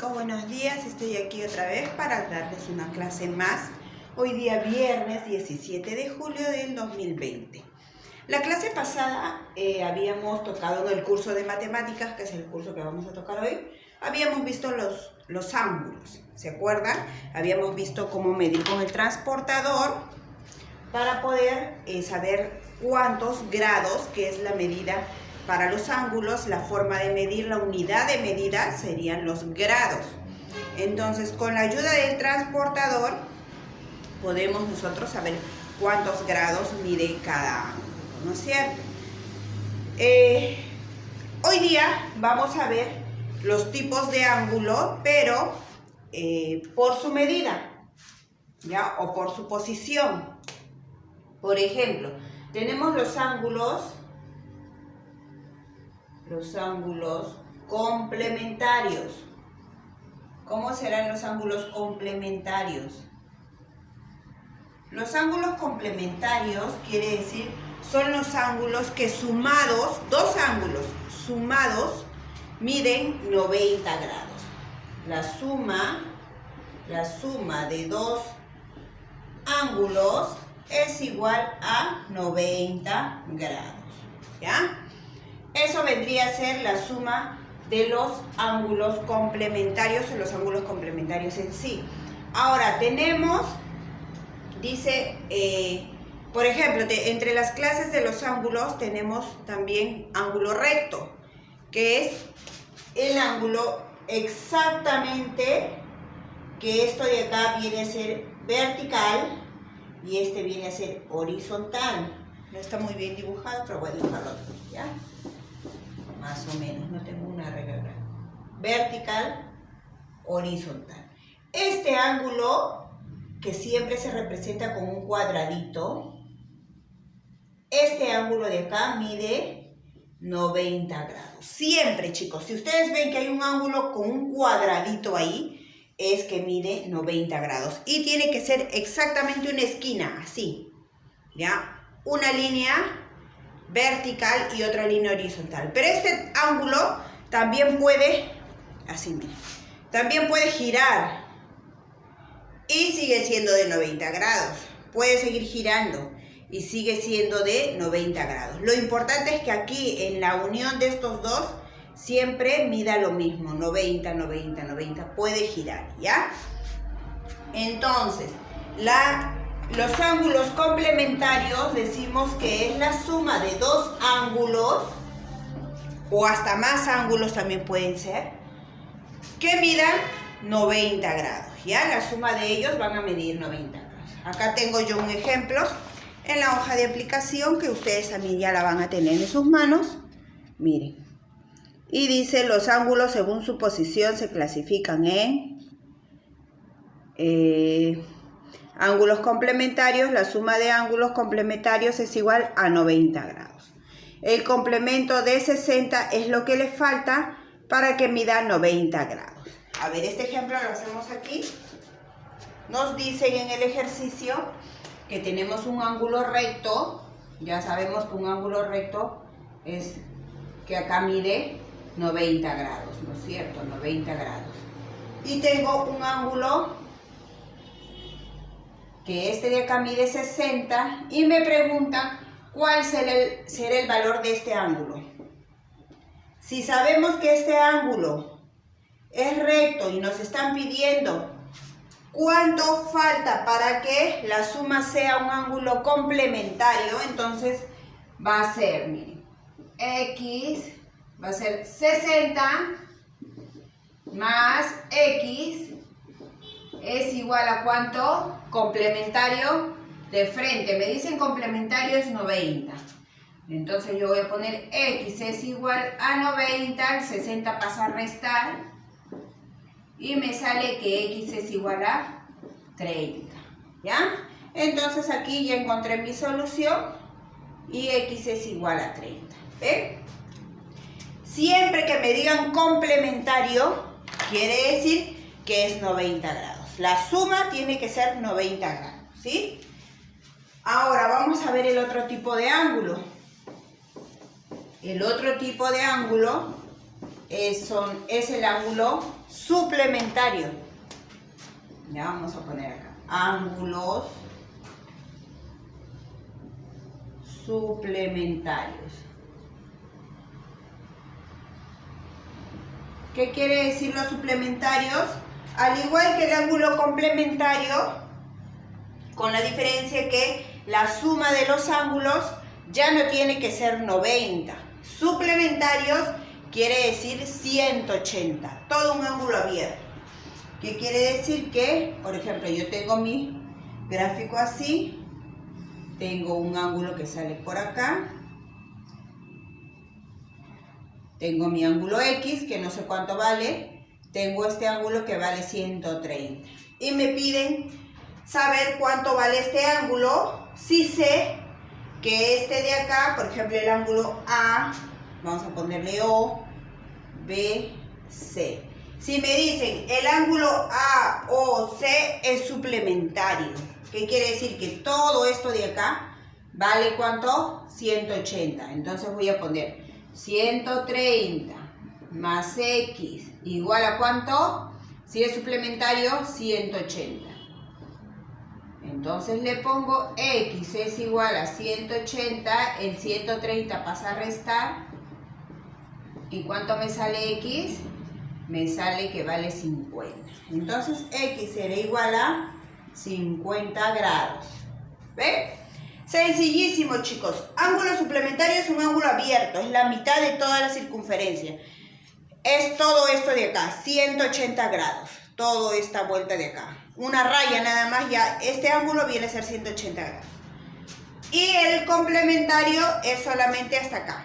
chicos, buenos días. Estoy aquí otra vez para darles una clase más. Hoy día viernes 17 de julio del 2020. La clase pasada habíamos tocado en el curso de matemáticas, que es el curso que vamos a tocar hoy. Habíamos visto los ángulos, ¿se acuerdan? Habíamos visto cómo medir con el transportador para poder saber cuántos grados, que es la medida para los ángulos. La forma de medir, la unidad de medida serían los grados. Entonces, con la ayuda del transportador podemos nosotros saber cuántos grados mide cada ángulo, ¿no es cierto? Hoy día vamos a ver los tipos de ángulo, pero por su medida, ¿ya? O por su posición. Por ejemplo, tenemos los ángulos complementarios. ¿Cómo serán los ángulos complementarios? Los ángulos complementarios quiere decir, son los ángulos que sumados, dos ángulos sumados, miden 90 grados. La suma de dos ángulos es igual a 90 grados, ¿ya? Eso vendría a ser la suma de los ángulos complementarios o los ángulos complementarios en sí. Ahora tenemos, dice, por ejemplo, entre las clases de los ángulos tenemos también ángulo recto, que es el ángulo exactamente que esto de acá viene a ser vertical y este viene a ser horizontal. No está muy bien dibujado, pero voy a dibujarlo, ¿ya? Más o menos, no tengo una regla. Vertical, horizontal. Este ángulo, que siempre se representa con un cuadradito, este ángulo de acá mide 90 grados. Siempre, chicos, si ustedes ven que hay un ángulo con un cuadradito ahí, es que mide 90 grados. Y tiene que ser exactamente una esquina, así, ¿ya? Una línea vertical y otra línea horizontal. Pero este ángulo también puede, así mira, también puede girar y sigue siendo de 90 grados. Puede seguir girando y sigue siendo de 90 grados. Lo importante es que aquí en la unión de estos dos siempre mida lo mismo, 90, 90, 90, puede girar, ¿ya? Entonces, los ángulos complementarios decimos que es la suma de dos ángulos, o hasta más ángulos también pueden ser, que midan 90 grados, ¿ya? La suma de ellos van a medir 90 grados. Acá tengo yo un ejemplo en la hoja de aplicación que ustedes también ya la van a tener en sus manos. Miren. Y dice, los ángulos según su posición se clasifican en ángulos complementarios. La suma de ángulos complementarios es igual a 90 grados. El complemento de 60 es lo que le falta para que mida 90 grados. A ver, este ejemplo lo hacemos aquí. Nos dicen en el ejercicio que tenemos un ángulo recto. Ya sabemos que un ángulo recto es que acá mide 90 grados, ¿no es cierto? 90 grados. Y tengo un ángulo que este de acá mide 60 y me preguntan cuál será el valor de este ángulo. Si sabemos que este ángulo es recto y nos están pidiendo cuánto falta para que la suma sea un ángulo complementario, entonces va a ser, miren, X va a ser 60 más X es igual a ¿cuánto? Complementario de frente. Me dicen complementario es 90. Entonces yo voy a poner X es igual a 90, el 60 pasa a restar y me sale que X es igual a 30, ¿ya? Entonces aquí ya encontré mi solución y X es igual a 30, ¿ven? Siempre que me digan complementario, quiere decir que es 90 grados. La suma tiene que ser 90 grados, ¿sí? Ahora vamos a ver el otro tipo de ángulo. El otro tipo de ángulo es el ángulo suplementario. Ya vamos a poner acá. Ángulos suplementarios. ¿Qué quiere decir los suplementarios? Al igual que el ángulo complementario, con la diferencia que la suma de los ángulos ya no tiene que ser 90. Suplementarios quiere decir 180, todo un ángulo abierto. ¿Qué quiere decir? Que, por ejemplo, yo tengo mi gráfico así, tengo un ángulo que sale por acá, tengo mi ángulo X, que no sé cuánto vale, tengo este ángulo que vale 130. Y me piden saber cuánto vale este ángulo. Si sé que este de acá, por ejemplo, el ángulo A, vamos a ponerle O, B, C. Si me dicen el ángulo A, O, C es suplementario, ¿qué quiere decir? Que todo esto de acá vale ¿cuánto? 180. Entonces voy a poner 130 más X igual a ¿cuánto? Si es suplementario, 180. Entonces le pongo X es igual a 180, el 130 pasa a restar. ¿Y cuánto me sale X? Me sale que vale 50. Entonces X será igual a 50 grados. ¿Ven? Sencillísimo, chicos. Ángulo suplementario es un ángulo abierto, es la mitad de toda la circunferencia. Es todo esto de acá, 180 grados. Toda esta vuelta de acá. Una raya nada más, ya este ángulo viene a ser 180 grados. Y el complementario es solamente hasta acá.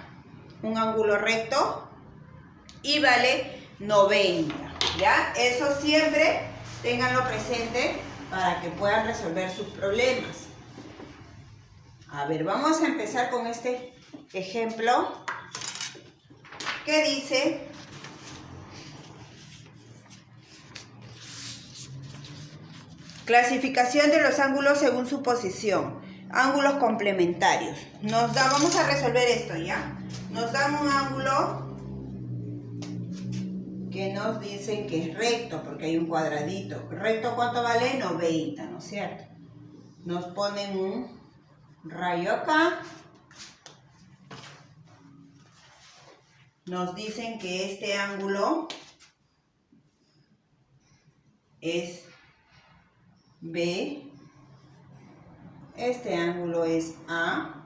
Un ángulo recto y vale 90. ¿Ya? Eso siempre ténganlo presente para que puedan resolver sus problemas. A ver, vamos a empezar con este ejemplo que dice: clasificación de los ángulos según su posición. Ángulos complementarios. Vamos a resolver esto, ¿ya? Nos dan un ángulo que nos dicen que es recto, porque hay un cuadradito. ¿Recto cuánto vale? 90, ¿no es cierto? Nos ponen un rayo acá. Nos dicen que este ángulo es B, este ángulo es A,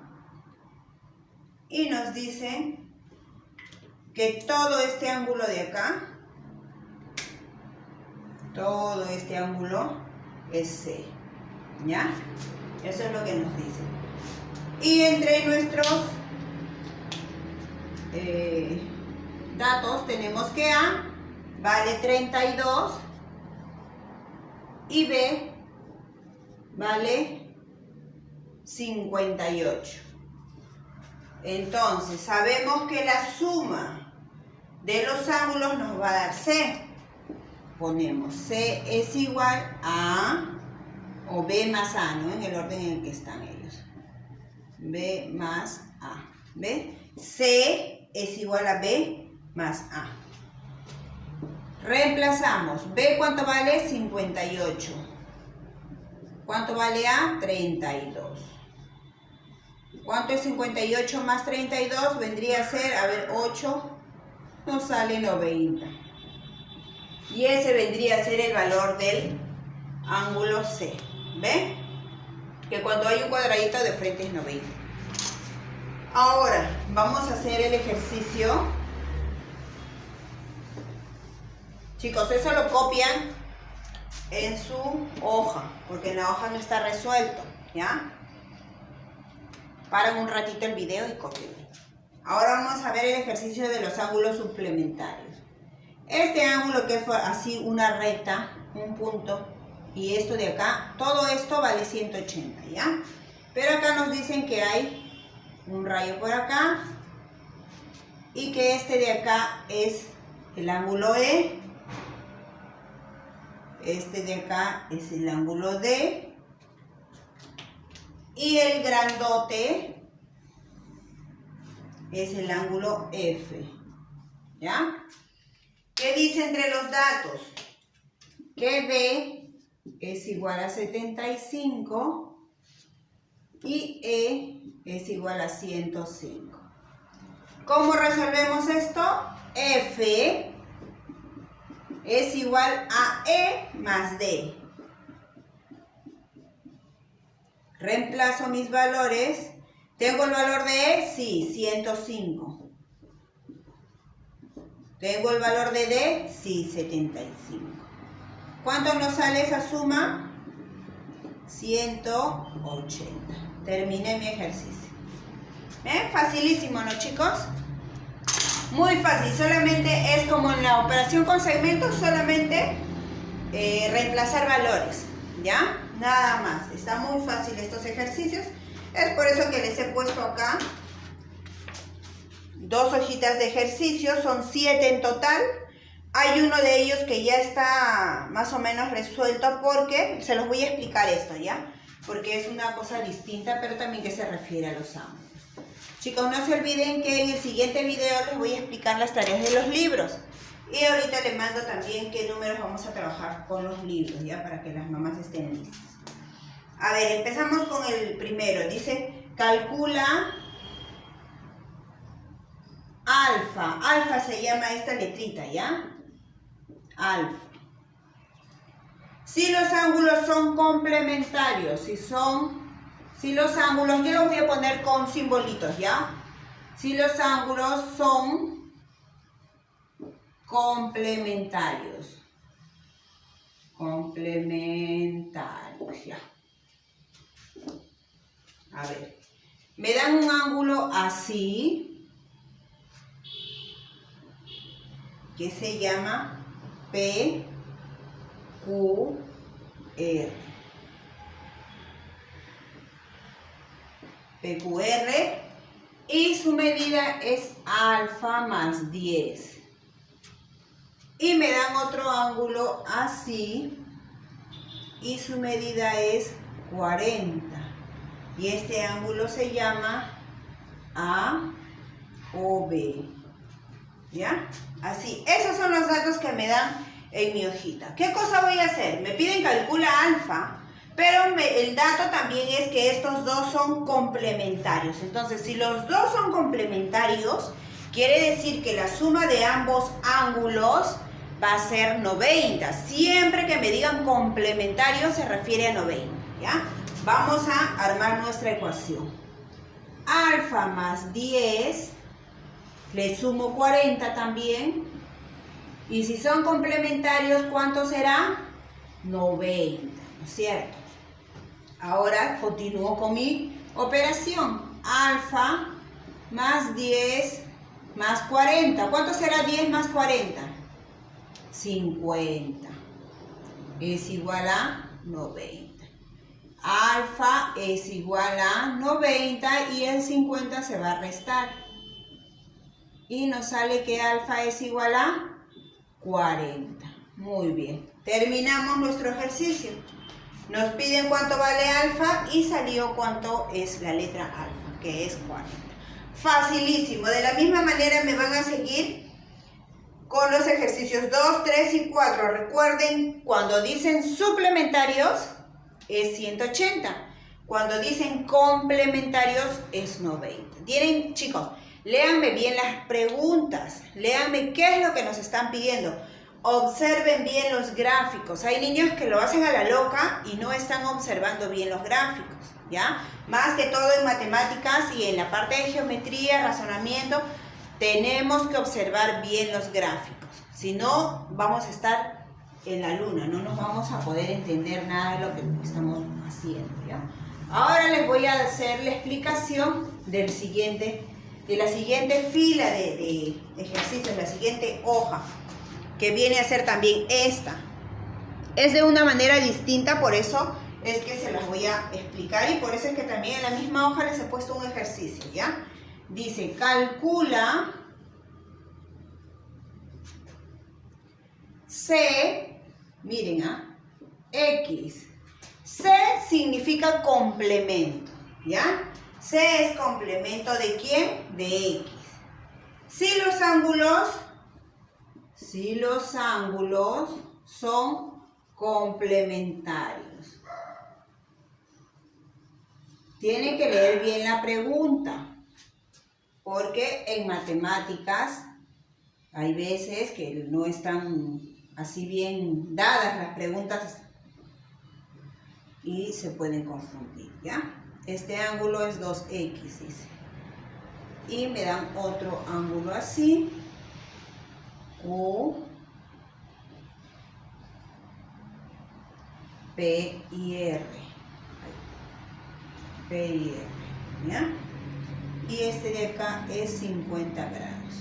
y nos dicen que todo este ángulo de acá, todo este ángulo es C, ¿ya? Eso es lo que nos dicen. Y entre nuestros datos tenemos que A vale 32 y B vale 58. Entonces sabemos que la suma de los ángulos nos va a dar C. Ponemos C es igual a o B más A, ¿no? En el orden en el que están ellos. B más A. ¿Ve? C es igual a B más A. Reemplazamos. B, ¿cuánto vale? 58. ¿Cuánto vale A? 32. ¿Cuánto es 58 más 32? Vendría a ser, a ver, 8 nos sale 90. Y ese vendría a ser el valor del ángulo C. ¿Ven? Que cuando hay un cuadradito de frente es 90. Ahora, vamos a hacer el ejercicio. Chicos, eso lo copian en su hoja, porque en la hoja no está resuelto, ¿ya? Paran un ratito el video y copian. Ahora vamos a ver el ejercicio de los ángulos suplementarios. Este ángulo que es así una recta, un punto, y esto de acá, todo esto vale 180, ¿ya? Pero acá nos dicen que hay un rayo por acá y que este de acá es el ángulo E. Este de acá es el ángulo D. Y el grandote es el ángulo F. ¿Ya? ¿Qué dice entre los datos? Que B es igual a 75 y E es igual a 105. ¿Cómo resolvemos esto? F es igual a E más D. Reemplazo mis valores. ¿Tengo el valor de E? Sí, 105. ¿Tengo el valor de D? Sí, 75. ¿Cuánto nos sale esa suma? 180. Terminé mi ejercicio. Facilísimo, ¿no, chicos? Muy fácil. Solamente es como en la operación con segmentos, solamente reemplazar valores, ¿ya? Nada más. Está muy fácil estos ejercicios. Es por eso que les he puesto acá 2 hojitas de ejercicio. Son 7 en total. Hay uno de ellos que ya está más o menos resuelto porque se los voy a explicar esto, ¿ya? Porque es una cosa distinta, pero también que se refiere a los ángulos. Chicos, no se olviden que en el siguiente video les voy a explicar las tareas de los libros. Y ahorita les mando también qué números vamos a trabajar con los libros, ¿ya? Para que las mamás estén listas. A ver, empezamos con el primero. Dice, calcula alfa. Alfa se llama esta letrita, ¿ya? Alfa. Si los ángulos son complementarios, si los ángulos, yo los voy a poner con simbolitos, ¿ya? Si los ángulos son complementarios. Complementarios, ya. A ver, me dan un ángulo así, que se llama PQR. PQR, y su medida es alfa más 10. Y me dan otro ángulo así, y su medida es 40. Y este ángulo se llama AOB. ¿Ya? Así, esos son los datos que me dan en mi hojita. ¿Qué cosa voy a hacer? Me piden calcula alfa, pero el dato también es que estos dos son complementarios. Entonces, si los dos son complementarios, quiere decir que la suma de ambos ángulos va a ser 90. Siempre que me digan complementario se refiere a 90, ¿ya? Vamos a armar nuestra ecuación. Alfa más 10, le sumo 40 también. Y si son complementarios, ¿cuánto será? 90, ¿no es cierto? Ahora continúo con mi operación. Alfa más 10 más 40. ¿Cuánto será 10 más 40? 50. Es igual a 90. Alfa es igual a 90 y el 50 se va a restar. Y nos sale que alfa es igual a 40. Muy bien. Terminamos nuestro ejercicio. Nos piden cuánto vale alfa y salió cuánto es la letra alfa, que es 40. Facilísimo. De la misma manera me van a seguir con los ejercicios 2, 3 y 4. Recuerden, cuando dicen suplementarios es 180. Cuando dicen complementarios es 90. Tienen, chicos, léanme bien las preguntas. Léanme qué es lo que nos están pidiendo. Observen bien los gráficos. Hay niños que lo hacen a la loca y no están observando bien los gráficos, ¿ya? Más que todo en matemáticas y en la parte de geometría, razonamiento, tenemos que observar bien los gráficos. Si no, vamos a estar en la luna, no nos vamos a poder entender nada de lo que estamos haciendo, ¿ya? Ahora les voy a hacer la explicación de la siguiente fila de ejercicios, la siguiente hoja, que viene a ser también esta. Es de una manera distinta, por eso es que se las voy a explicar y por eso es que también en la misma hoja les he puesto un ejercicio, ¿ya? Dice, calcula C, miren, X. C significa complemento, ¿ya? C es complemento ¿de quién? De X. Si los ángulos si los ángulos son complementarios. Tienen que leer bien la pregunta, porque en matemáticas hay veces que no están así bien dadas las preguntas y se pueden confundir, ¿ya? Este ángulo es 2x, dice. Y me dan otro ángulo así, Q, P y R. P y R, ¿ya? Y este de acá es 50 grados.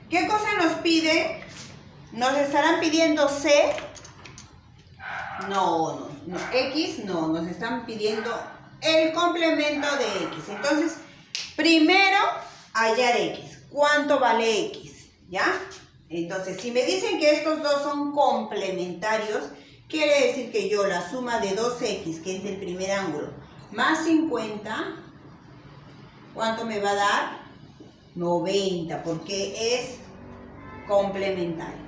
¿Qué cosa nos pide? ¿Nos estarán pidiendo C? No, X no, nos están pidiendo el complemento de X. Entonces, primero hallar X. ¿Cuánto vale X? ¿Ya? Entonces, si me dicen que estos dos son complementarios, quiere decir que yo la suma de 2X, que es del primer ángulo, más 50, ¿cuánto me va a dar? 90, porque es complementario.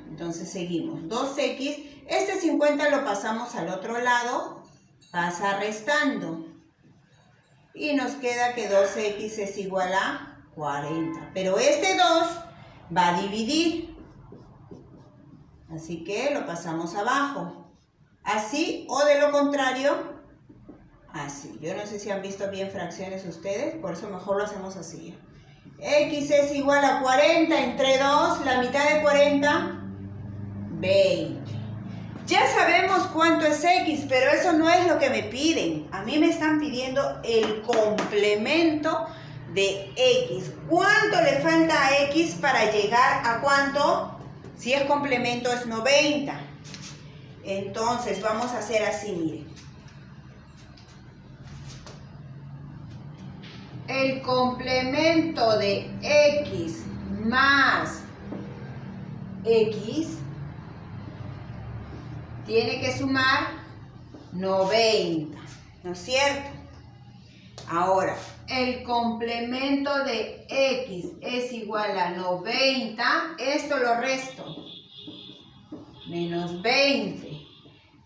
Entonces seguimos. 2X, este 50 lo pasamos al otro lado, pasa restando. Y nos queda que 2X es igual a 40. Pero este 2 va a dividir. Así que lo pasamos abajo. Así o de lo contrario, así. Yo no sé si han visto bien fracciones ustedes, por eso mejor lo hacemos así. X es igual a 40 entre 2, la mitad de 40, 20. Ya sabemos cuánto es X, pero eso no es lo que me piden. A mí me están pidiendo el complemento de X. ¿Cuánto le falta a X para llegar a cuánto? Si es complemento es 90. Entonces vamos a hacer así, miren. El complemento de X más X tiene que sumar 90, ¿no es cierto? Ahora, el complemento de X es igual a 90, esto lo resto, menos 20.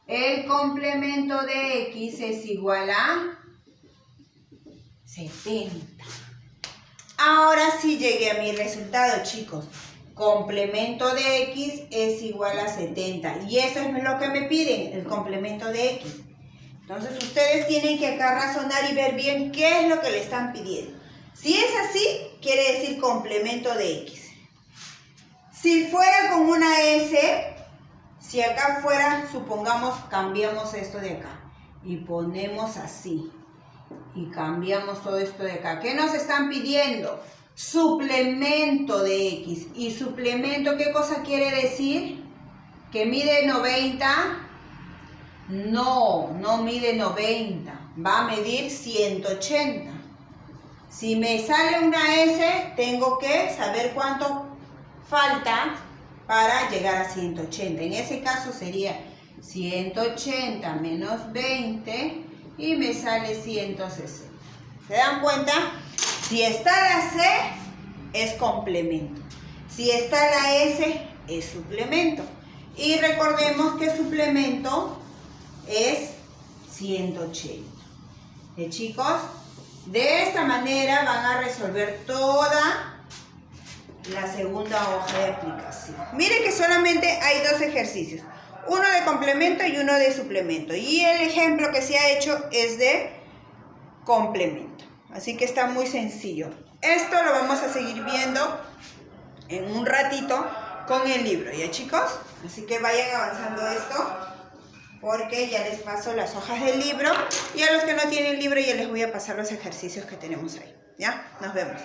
El complemento de X es igual a 70. Ahora sí llegué a mi resultado, chicos. Complemento de X es igual a 70. Y eso es lo que me piden, el complemento de X. Entonces ustedes tienen que acá razonar y ver bien qué es lo que le están pidiendo. Si es así, quiere decir complemento de X. Si fuera con una S, si acá fuera, supongamos, cambiamos esto de acá y ponemos así. Y cambiamos todo esto de acá. ¿Qué nos están pidiendo? Suplemento de X. ¿Y suplemento qué cosa quiere decir? ¿Que mide 90? No, no mide 90. Va a medir 180. Si me sale una S, tengo que saber cuánto falta para llegar a 180. En ese caso sería 180 menos 20 y me sale 160. ¿Se dan cuenta? Si está la C, es complemento. Si está la S, es suplemento. Y recordemos que suplemento es 180. Chicos, de esta manera van a resolver toda la segunda hoja de aplicación. Miren que solamente hay dos ejercicios. Uno de complemento y uno de suplemento. Y el ejemplo que se ha hecho es de complemento. Así que está muy sencillo. Esto lo vamos a seguir viendo en un ratito con el libro, ¿ya chicos? Así que vayan avanzando esto, porque ya les paso las hojas del libro. Y a los que no tienen libro ya les voy a pasar los ejercicios que tenemos ahí. ¿Ya? Nos vemos.